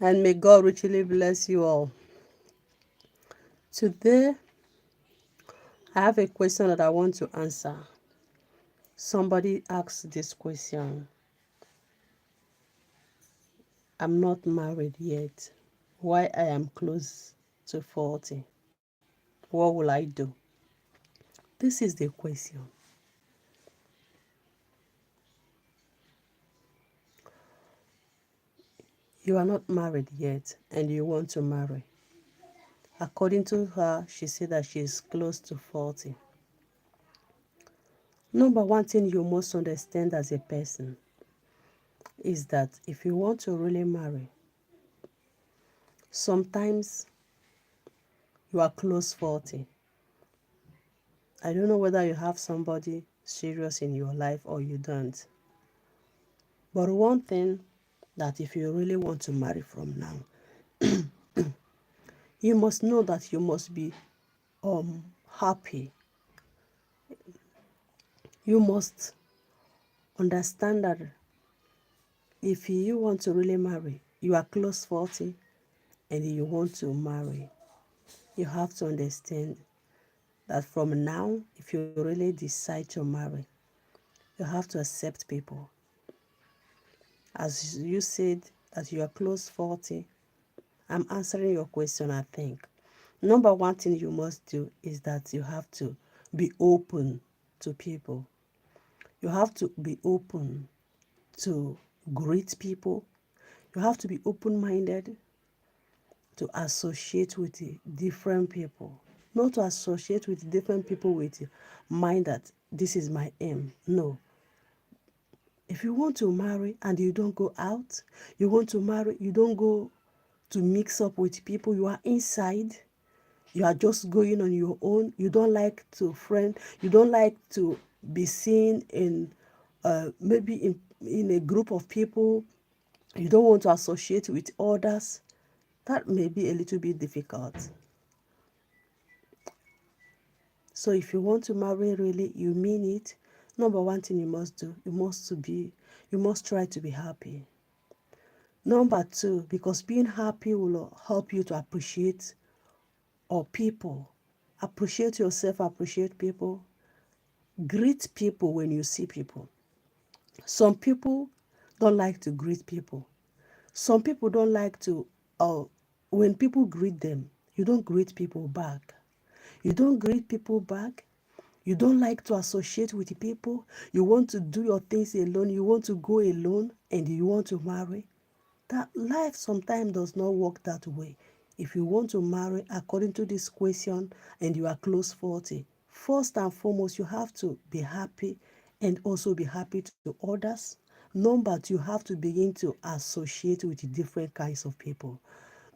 And may God richly bless you all. Today, I have a question that I want to answer. Somebody asked this question. I'm not married yet. Why I am close to 40? What will I do? This is the question. You are not married yet and you want to marry. According to her, she said that she is close to 40. Number one thing you must understand as a person is that if you want to really marry, sometimes you are close 40. I don't know whether you have somebody serious in your life or you don't. But one thing that if you really want to marry from now, you must know that you must be happy. You must understand that if you want to really marry, you are close 40 and you want to marry, you have to understand that from now, if you really decide to marry, you have to accept people. As you said that you are close 40, I'm answering your question, I think. Number one thing you must do is that you have to be open to people. You have to be open to greet people. You have to be open-minded to associate with different people. Not to associate with different people with mind that this is my aim. No. If you want to marry and you don't go out, you want to marry, you don't go to mix up with people, you are inside, you are just going on your own, you don't like to friend, you don't like to be seen in maybe in a group of people, you don't want to associate with others, that may be a little bit difficult. So if you want to marry really, you mean it, number one thing you must do, you must try to be happy. Number two, because being happy will help you to appreciate or people. Appreciate yourself, appreciate people. Greet people when you see people. Some people don't like to greet people. Some people don't like to, when people greet them, you don't greet people back. You don't greet people back. You don't like to associate with people. You want to do your things alone. You want to go alone and you want to marry. That life sometimes does not work that way. If you want to marry according to this question and you are close 40, first and foremost, you have to be happy and also be happy to others. Number two, you have to begin to associate with different kinds of people.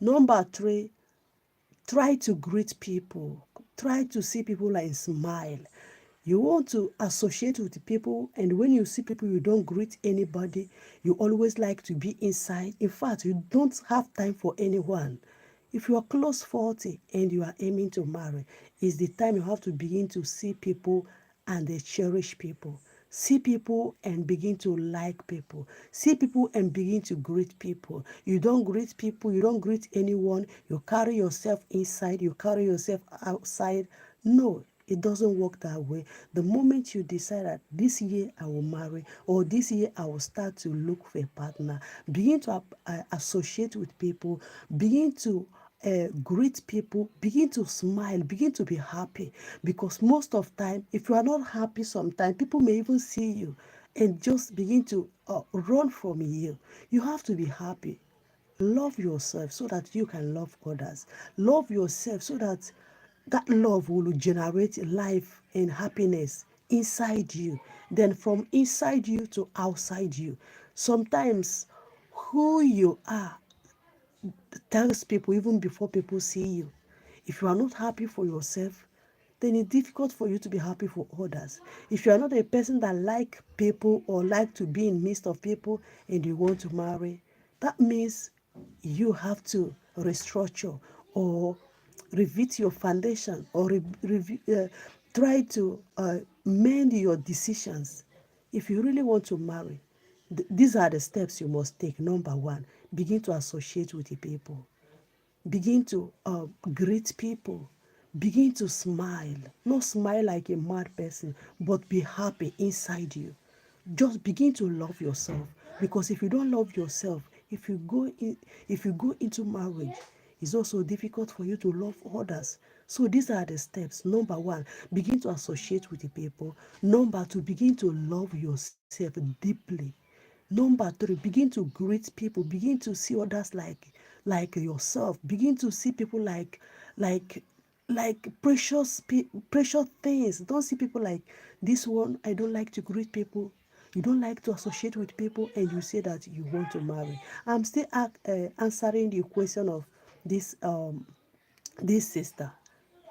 Number three, try to greet people. Try to see people and smile. You want to associate with people, and when you see people, you don't greet anybody. You always like to be inside. In fact, you don't have time for anyone. If you are close 40 and you are aiming to marry, it's the time you have to begin to see people and they cherish people. See people and begin to like people. See people and begin to greet people. You don't greet people, you don't greet anyone. You carry yourself inside, you carry yourself outside. No, it doesn't work that way. The moment you decide that this year I will marry or this year I will start to look for a partner, begin to associate with people, begin to greet people, begin to smile, begin to be happy. Because most of time, if you are not happy sometimes, people may even see you and just begin to run from you. You have to be happy. Love yourself so that you can love others. Love yourself so that that love will generate life and happiness inside you. Then from inside you to outside you. Sometimes who you are tells people even before people see you. If you are not happy for yourself, then it's difficult for you to be happy for others. If you are not a person that like people or like to be in midst of people and you want to marry, that means you have to restructure or revisit your foundation or try to mend your decisions. If you really want to marry, these are the steps you must take. Number one, begin to associate with the people. Begin to greet people. Begin to smile. Not smile like a mad person, but be happy inside you. Just begin to love yourself. Because if you don't love yourself, if you go into marriage, it's also difficult for you to love others. So these are the steps. Number one, begin to associate with the people. Number two, begin to love yourself deeply. Number three, begin to greet people, begin to see others like yourself, begin to see people like like precious things. Don't see people like this one. I don't like to greet people. You don't like to associate with people, and you say that you want to marry. I'm still answering the question of this sister.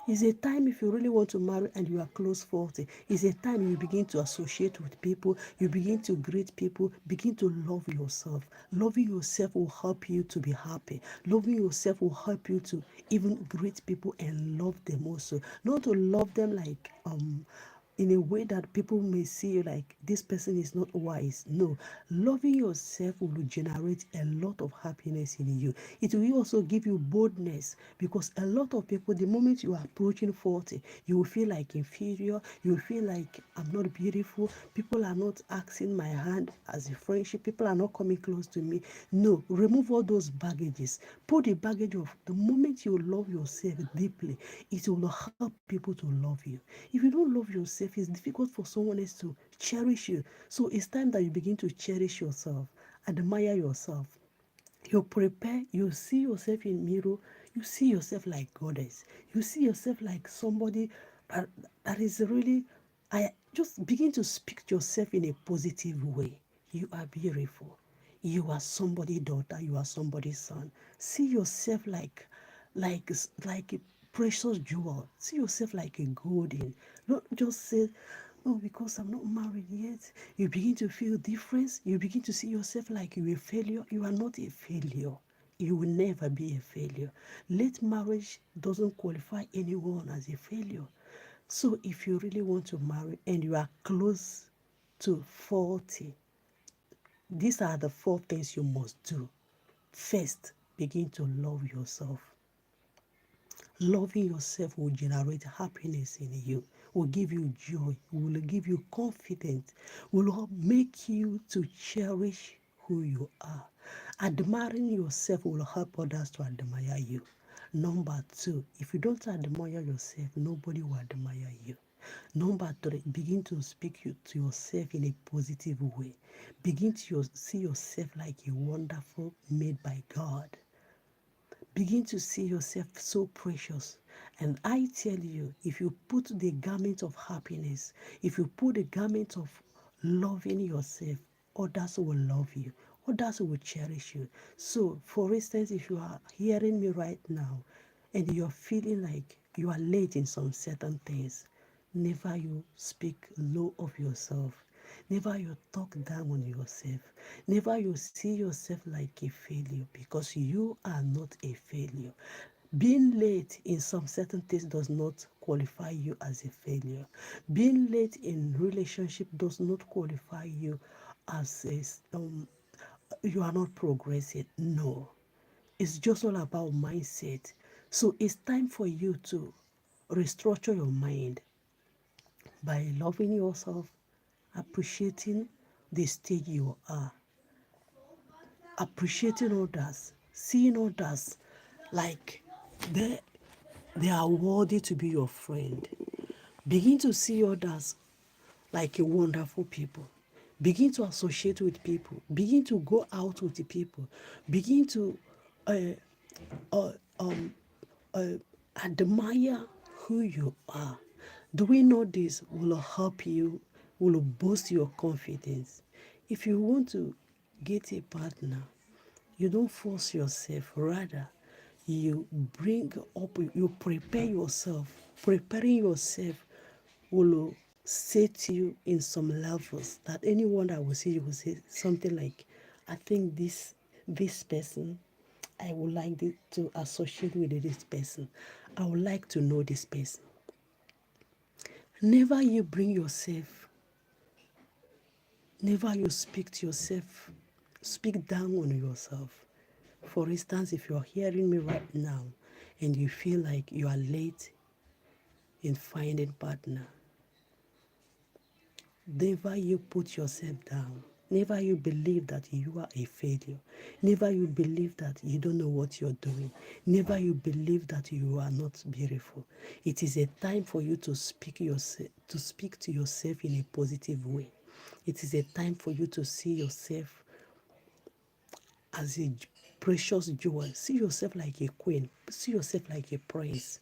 It's a time, if you really want to marry and you are close 40, it's a time you begin to associate with people, you begin to greet people, begin to love yourself. Loving yourself will help you to be happy. Loving yourself will help you to even greet people and love them also. Not to love them like in a way that people may see you like this person is not wise. No, loving yourself will generate a lot of happiness in you. It will also give you boldness, because a lot of people, the moment you are approaching 40, you will feel like inferior. You will feel like I'm not beautiful. People are not asking my hand as a friendship. People are not coming close to me. No, remove all those baggages. Put the baggage of the moment you love yourself deeply, it will help people to love you. If you don't love yourself, it's difficult for someone else to cherish you. So it's time that you begin to cherish yourself, admire yourself. You prepare, you see yourself in mirror, you see yourself like goddess. You see yourself like somebody that, that is really, I just begin to speak to yourself in a positive way. You are beautiful. You are somebody's daughter, you are somebody's son. See yourself like like a precious jewel. See yourself like a golden. Don't just say, oh, because I'm not married yet. You begin to feel difference. You begin to see yourself like you're a failure. You are not a failure. You will never be a failure. Late marriage doesn't qualify anyone as a failure. So if you really want to marry and you are close to 40, these are the 4 things you must do. First, begin to love yourself. Loving yourself will generate happiness in you, will give you joy, will give you confidence, will make you to cherish who you are. Admiring yourself will help others to admire you. Number two, if you don't admire yourself, nobody will admire you. Number three, begin to speak to yourself in a positive way. Begin to see yourself like a wonderful made by God. Begin to see yourself so precious. And I tell you, if you put the garment of happiness, if you put the garment of loving yourself, others will love you. Others will cherish you. So, for instance, if you are hearing me right now and you're feeling like you are late in some certain things, never you speak low of yourself. Never you talk down on yourself. Never you see yourself like a failure, because you are not a failure. Being late in some certain things does not qualify you as a failure. Being late in relationship does not qualify you as you are not progressing. No. It's just all about mindset. So it's time for you to restructure your mind by loving yourself, appreciating the stage you are, appreciating others, seeing others like they, they are worthy to be your friend. Begin to see others like a wonderful people. Begin to associate with people. Begin to go out with the people. Begin to uh, uh, um, uh, admire who you are. Doing all this will help you, will boost your confidence. If you want to get a partner, you don't force yourself, rather, you bring up, you prepare yourself. Preparing yourself will set you in some levels that anyone that will see you will say something like, I think this person, I would like to associate with this person. I would like to know this person. Never you bring yourself, never you speak to yourself, speak down on yourself. for instance, if you're hearing me right now and you feel like you are late in finding partner, never you put yourself down. Never you believe that you are a failure. Never you believe that you don't know what you're doing. Never you believe that you are not beautiful. It is a time for you to speak to yourself in a positive way. It is a time for you to see yourself as a precious jewel. See yourself like a queen. See yourself like a prince.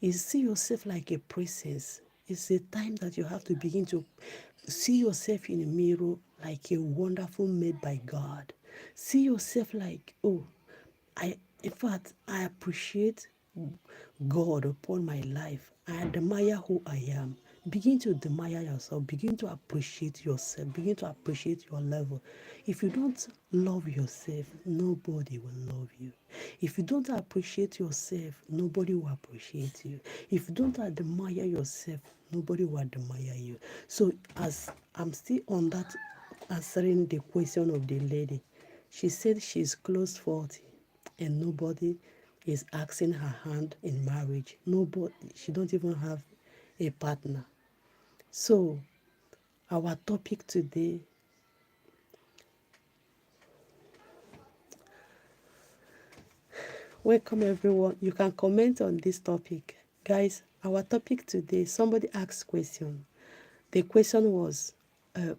You see yourself like a princess. It's a time that you have to begin to see yourself in a mirror like a wonderful made by God. See yourself like, oh, in fact, I appreciate God upon my life. I admire who I am. Begin to admire yourself. Begin to appreciate yourself. Begin to appreciate your level. If you don't love yourself, nobody will love you. If you don't appreciate yourself, nobody will appreciate you. If you don't admire yourself, nobody will admire you. So as I'm still on that, answering the question of the lady, she said she's close 40 and nobody is asking her hand in marriage. Nobody, she don't even have a partner. So our topic today, welcome everyone. You can comment on this topic. Guys, our topic today, somebody asked question. The question was,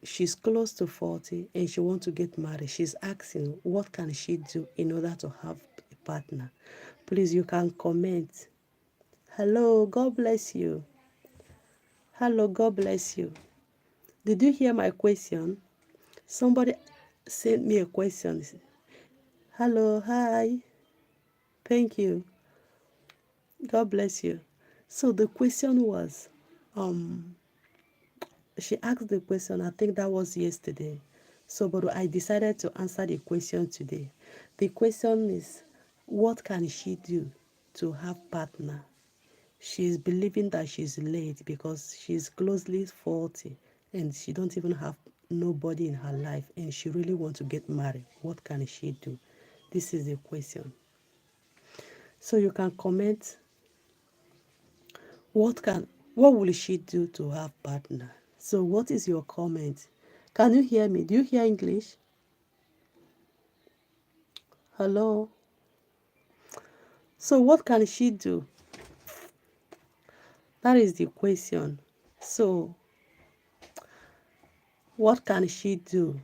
she's close to 40 and she wants to get married. She's asking, what can she do in order to have a partner? Please, you can comment. Hello, God bless you. Hello, God bless you. Did you hear my question? Somebody sent me a question. Hello, hi. Thank you. God bless you. So the question was, she asked the question, I think that was yesterday. So, but I decided to answer the question today. The question is, what can she do to have partner? She's believing that she's late because she's closely 40 and she don't even have nobody in her life and she really wants to get married. What can she do? This is the question. So you can comment, what will she do to have partner? So what is your comment? Can you hear me? Do you hear English? Hello? So what can she do? That is the question. So what can she do